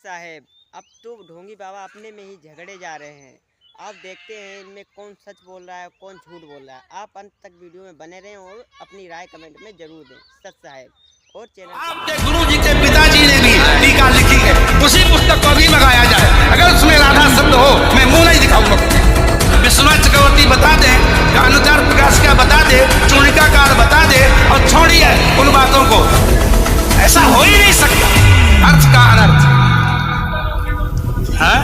साहेब, अब तो ढोंगी बाबा अपने में ही झगड़े जा रहे हैं। आप देखते हैं इनमें कौन सच बोल रहा है कौन झूठ बोल रहा है। आप अंत तक वीडियो में बने रहें और अपनी राय कमेंट में जरूर दें। सच साहेब और चैनल आपके गुरु जी के पिताजी ने भी टीका लिखी है, उसी पुस्तक को भी मंगाया जाए। अगर उसमें राधा शब्द हो मैं मुंह नहीं दिखाऊंगा। विश्वनाथ चक्रवर्ती बता दे, अनुचार प्रकाश का बता दे, चूणिकाकार बता दे और छोड़िए उन बातों को। ऐसा हो ही नहीं सकता। अर्थ का अनर्थ है?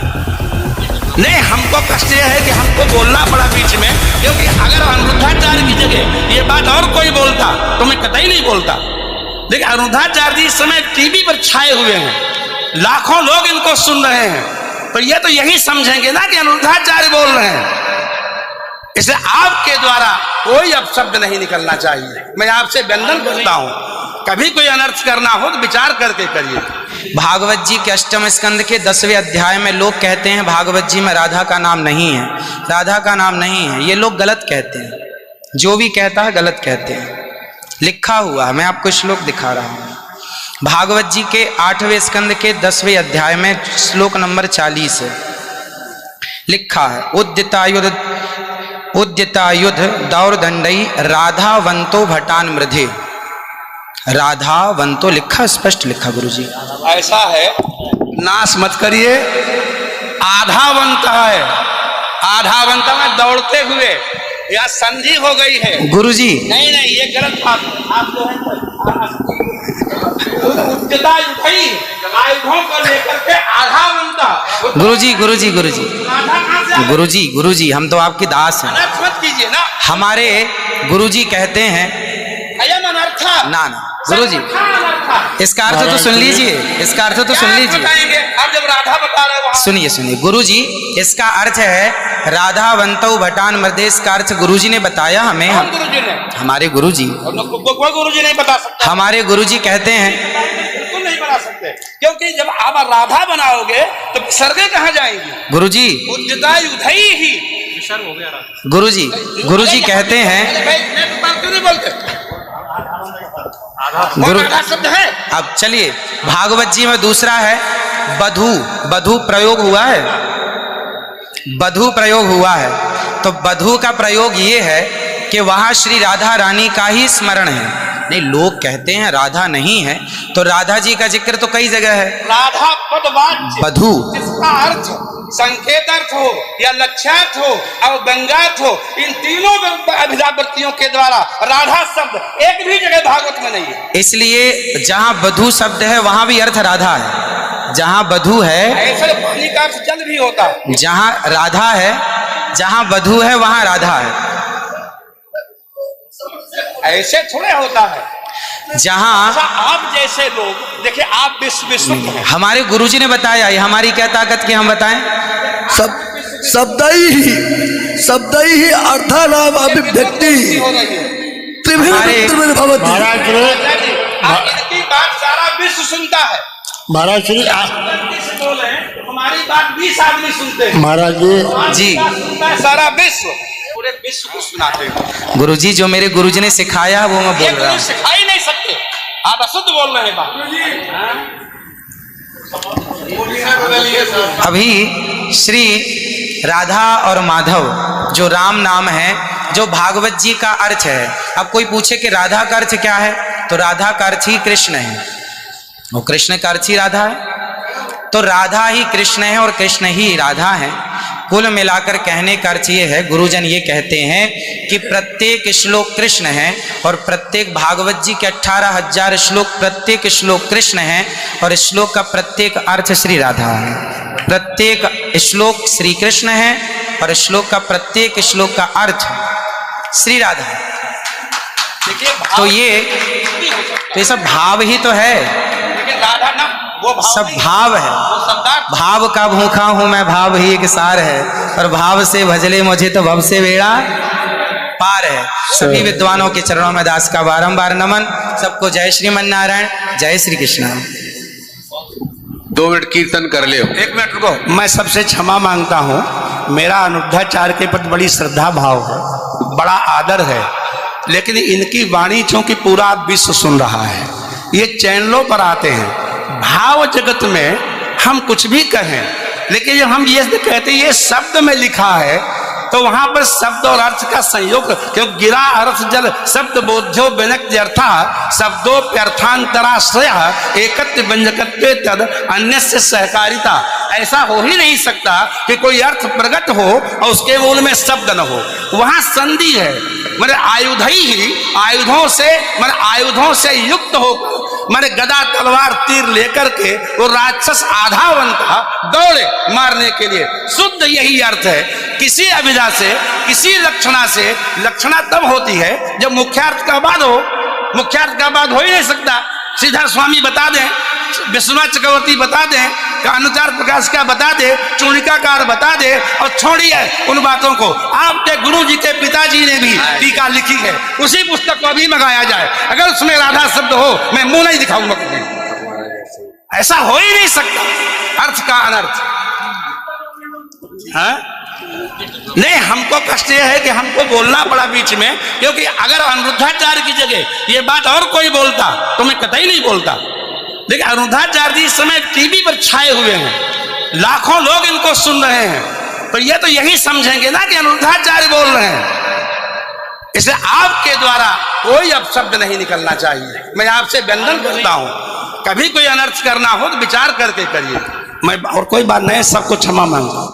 नहीं, हमको कष्ट यह है कि हमको बोलना पड़ा बीच में, क्योंकि अगर अनिरुद्धाचार्य की जगह ये बात और कोई बोलता तो मैं कतई नहीं बोलता। लेकिन अनिरुद्धाचार्य जी इस समय टीवी पर छाए हुए हैं, लाखों लोग इनको सुन रहे हैं, तो ये तो यही समझेंगे ना कि अनिरुद्धाचार्य बोल रहे हैं। इसलिए आपके द्वारा कोई अपशब्द नहीं निकलना चाहिए। मैं आपसे वंदन करता हूं, कभी कोई अनर्थ करना हो तो विचार करके करिए। भागवत जी के अष्टम स्कंद के 10वें अध्याय में लोग कहते हैं भागवत जी में राधा का नाम नहीं है, राधा का नाम नहीं है। ये लोग गलत कहते हैं, जो भी कहता है गलत कहते हैं। लिखा हुआ है, मैं आपको श्लोक दिखा रहा हूं। भागवत जी के 8वें स्कंद के 10वें अध्याय में श्लोक नंबर 40 है, लिखा है उद्यतायुध दौरदंडई राधावंतो भटान मृधे। राधावंतो लिखा, स्पष्ट लिखा गुरुजी। ऐसा है, नाश मत करिए। आधावंत है, आधावंत में दौड़ते हुए या संधि हो गई है गुरुजी। नहीं नहीं, ये गलत बात है। आप जो है उच्चता उठाई आयुधों को लेकर के आधावंत। गुरुजी गुरुजी गुरुजी गुरुजी गुरुजी, हम तो आपके दास हैं। अनर्थ मत कीजिए ना। हमारे गुरुजी कहते हैं अयम अनर्थ ना ना गुरुजी, इसका अर्थ तो सुन लीजिए, इसका अर्थ तो सुन लीजिए। अब जब राधा बता रहे हो, सुनिए सुनिए गुरुजी, इसका अर्थ है राधावंतो भटान मृधे। इसका अर्थ गुरुजी ने बताया हमें। गुरुजी ने, हमारे गुरुजी, कोई गुरुजी नहीं बता सकता। हमारे गुरुजी कहते हैं बिल्कुल नहीं बता सकते, क्योंकि जब आप राधा बनाओगे तो विसर्गे कहाँ जाएंगी? गुरुजी उद्यता युधई ही विसर्ग हो गया। गुरुजी, गुरुजी कहते हैं क्यों नहीं बोलते? गुरु शब्द है। अब चलिए, भागवत जी में दूसरा है बधू। बधू प्रयोग हुआ है, बधू प्रयोग हुआ है। तो बधू का प्रयोग ये है कि वहां श्री राधा रानी का ही स्मरण है। नहीं, लोग कहते हैं राधा नहीं है, तो राधा जी का जिक्र तो कई जगह है। राधा पदवाच्य बधू, इसका अर्थ संकेत अर्थ हो या लक्ष्यार्थ हो और व्यंग्यार्थ हो, इन तीनों अभिधावृत्तियों के द्वारा राधा शब्द एक भी जगह भागवत में नहीं है। इसलिए जहां बधू शब्द है वहां भी अर्थ राधा है। जहां बधू है, ऐसे पानी का अर्थ जल भी होता है। जहां राधा है, जहां बधू है वहां राधा है। ऐसे थोड़े होता है। जहां आप जैसे लोग देखिए, आप विश्व हैं। हमारे गुरुजी ने बताया, ये हमारी क्या ताकत की हम बताएं? शब्द ही अर्थानाम अभिव्यक्ति त्रिभिन्न भवति। इनकी बात सारा विश्व सुनता है। महाराज श्री बोले हमारी बात 20 आदमी सुनते हैं। महाराज जी, सारा विश्व, पूरे विश्व को सुनाते हैं। गुरुजी जो मेरे गुरुजी ने सिखाया वो मैं बोल रहा हूँ। सिखा ही नहीं सकते, आप अशुद्ध बोल रहे हैं बात। अभी श्री राधा और माधव जो राम नाम है, जो भागवत जी का अर्थ है। अब कोई पूछे कि राधा का अर्थ क्या है, तो राधा का अर्थ ही कृष्ण है, वो कृष्ण का अर्थ ही राधा है। तो राधा ही कृष्ण है और कृष्ण ही राधा है। कुल मिलाकर कहने का अर्थ ये है, गुरुजन ये कहते हैं कि प्रत्येक श्लोक कृष्ण है और प्रत्येक भागवत जी के 18,000 श्लोक, प्रत्येक श्लोक कृष्ण है और श्लोक का प्रत्येक अर्थ श्री राधा है। प्रत्येक श्लोक श्री कृष्ण है और श्लोक का प्रत्येक श्लोक का अर्थ श्री राधा है। तो ये सब भाव ही तो है, राधा ना वो सब भाव है। भाव का भूखा हूं मैं, भाव ही एक सार है, और भाव से भजले मुझे तो भव से बेड़ा पार है। सभी विद्वानों के चरणों में दास का बारंबार नमन। सबको जय श्रीमन नारायण, जय श्री कृष्ण। 2 मिनट कीर्तन कर ले। 1 मिनट रुको, मैं सबसे क्षमा मांगता हूँ। मेरा अनिरुद्धाचार्य के प्रति बड़ी श्रद्धा भाव है, बड़ा आदर है, लेकिन इनकी वाणी चूंकि पूरा विश्व सुन रहा है, ये चैनलों पर आते हैं। भाव जगत में हम कुछ भी कहें, लेकिन जब हम ये कहते ये शब्द में लिखा है तो वहां पर शब्द और अर्थ का संयोग, क्योंकि गिरा अर्थ जल शब्द बोध्यो व्यनक्ति अर्था शब्दों प्यर्थांतराश्रय एकत्व व्यंजकत्वे तद अन्य से सहकारिता। ऐसा हो ही नहीं सकता कि कोई अर्थ प्रकट हो और उसके मूल में शब्द न हो। वहां संधि है, मैंने आयुध ही आयुधों से युक्त होकर मैंने गदा तलवार तीर लेकर के वो राक्षस आधा बनता दौड़े मारने के लिए। शुद्ध यही अर्थ है। किसी अभिधा से, किसी लक्षणा से, लक्षणा तब होती है जब मुख्यार्थ का बाद हो। मुख्यार्थ का बाद हो ही नहीं सकता। श्रीधर स्वामी बता दें, विश्वनाथ चक्रवर्ती बता दें, अनुचार प्रकाश का बता दे, चूड़िकाकार बता दे, और छोड़िए उन बातों को। आपके गुरु जी के पिताजी ने भी टीका लिखी है, उसी पुस्तक को अभी मंगाया जाए, अगर उसमें राधा शब्द हो मैं मुंह नहीं दिखाऊंगा कभी। ऐसा हो ही नहीं सकता अर्थ का अनर्थ। हाँ? नहीं, हमको कष्ट यह है कि हमको बोलना पड़ा बीच में, क्योंकि अगर अनिरुद्धाचार्य की जगह ये बात और कोई बोलता तो मैं कतई नहीं बोलता। देखिए अनिरुद्धाचार्य जी इस समय टीवी पर छाए हुए हैं, लाखों लोग इनको सुन रहे हैं, तो ये तो यही समझेंगे ना कि अनिरुद्धाचार्य बोल रहे हैं। इसलिए आपके द्वारा कोई अपशब्द नहीं निकलना चाहिए। मैं आपसे वंदन करता हूं, कभी कोई अनर्थ करना हो तो विचार करके करिए। मैं और कोई बात नहीं, सबको क्षमा मांगता हूं।